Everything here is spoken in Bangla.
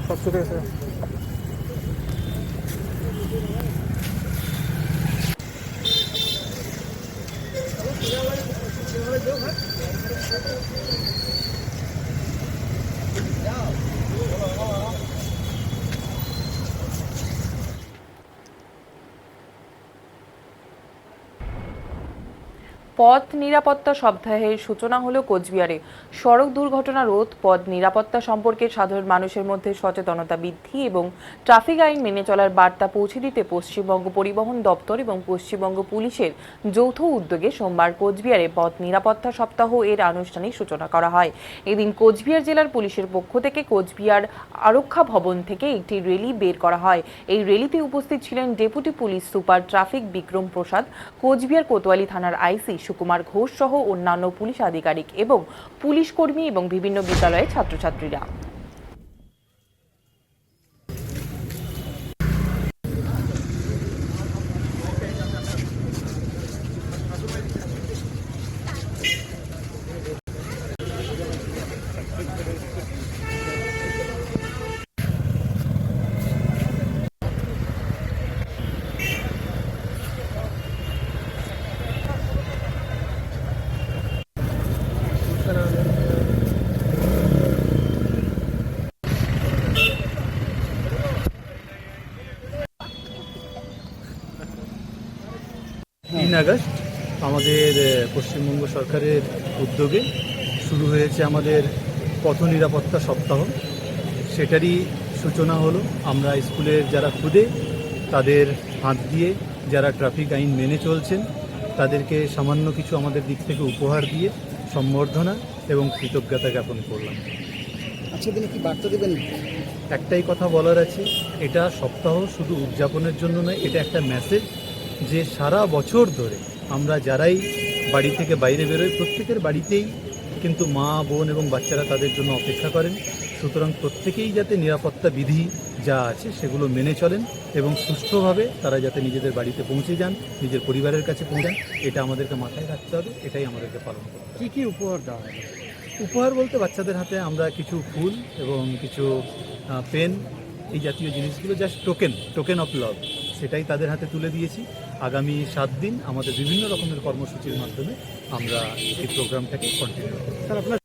সব চলে গেছে। পথ নিরাপত্তা সপ্তাহের সূচনা হলো কোচবিহারে। সড়ক দুর্ঘটনা রোধ, পথ নিরাপত্তা সম্পর্কে সাধারণ মানুষের মধ্যে সচেতনতা বৃদ্ধি এবং ট্রাফিক আইন মেনে চলার বার্তা পৌঁছে দিতে পশ্চিমবঙ্গ পরিবহন দপ্তর এবং পশ্চিমবঙ্গ পুলিশের যৌথ উদ্যোগে সোমবার কোচবিহারে পথ নিরাপত্তা সপ্তাহ এর আনুষ্ঠানিক সূচনা করা হয়। এদিন কোচবিহার জেলার পুলিশের পক্ষ থেকে কোচবিহার আরক্ষা ভবন থেকে একটি র্যালি বের করা হয়। এই র্যালিতে উপস্থিত ছিলেন deputy police super traffic Bikram Prasad, Cooch Behar Kotwali থানার আইসি সুকুমার ঘোষ সহ অন্যান্য পুলিশ আধিকারিক এবং পুলিশ কর্মী এবং বিভিন্ন বিদ্যালয়ের ছাত্রছাত্রীরা। আগস্ট আমাদের পশ্চিমবঙ্গ সরকারের উদ্যোগে শুরু হয়েছে আমাদের পথ নিরাপত্তা সপ্তাহ। সেটারই সূচনা হলো। আমরা স্কুলের যারা খুদে তাদের হাত দিয়ে যারা ট্রাফিক আইন মেনে চলছেন তাদেরকে সামান্য কিছু আমাদের দিক থেকে উপহার দিয়ে সম্বর্ধনা এবং কৃতজ্ঞতা জ্ঞাপন করলাম। আজকে দিনে কি বার্তা দেবেন? একটাই কথা বলার আছে, এটা সপ্তাহ শুধু উদযাপনের জন্য নয়, এটা একটা মেসেজ যে সারা বছর ধরে আমরা যারাই বাড়ি থেকে বাইরে বেরোই প্রত্যেকের বাড়িতেই কিন্তু মা, বোন এবং বাচ্চারা তাদের জন্য অপেক্ষা করেন। সুতরাং প্রত্যেকেই যাতে নিরাপত্তা বিধি যা আছে সেগুলো মেনে চলেন এবং সুষ্ঠুভাবে তারা যাতে নিজেদের বাড়িতে পৌঁছে যান, নিজের পরিবারের কাছে পৌঁছান, এটা আমাদেরকে মাথায় রাখতে হবে। এটাই আমাদেরকে পালন করতে হবে। কী কী উপহার দেওয়া হবে? উপহার বলতে বাচ্চাদের হাতে আমরা কিছু ফুল এবং কিছু পেন, এই জাতীয় জিনিসগুলো জাস্ট টোকেন অফ লাভ, সেটাই তাদের হাতে তুলে দিয়েছি। আগামী 7 দিন আমাদের বিভিন্ন রকমের কর্মসূচির মাধ্যমে আমরা এই প্রোগ্রামটাকে কন্টিনিউ করব। স্যার, আপনার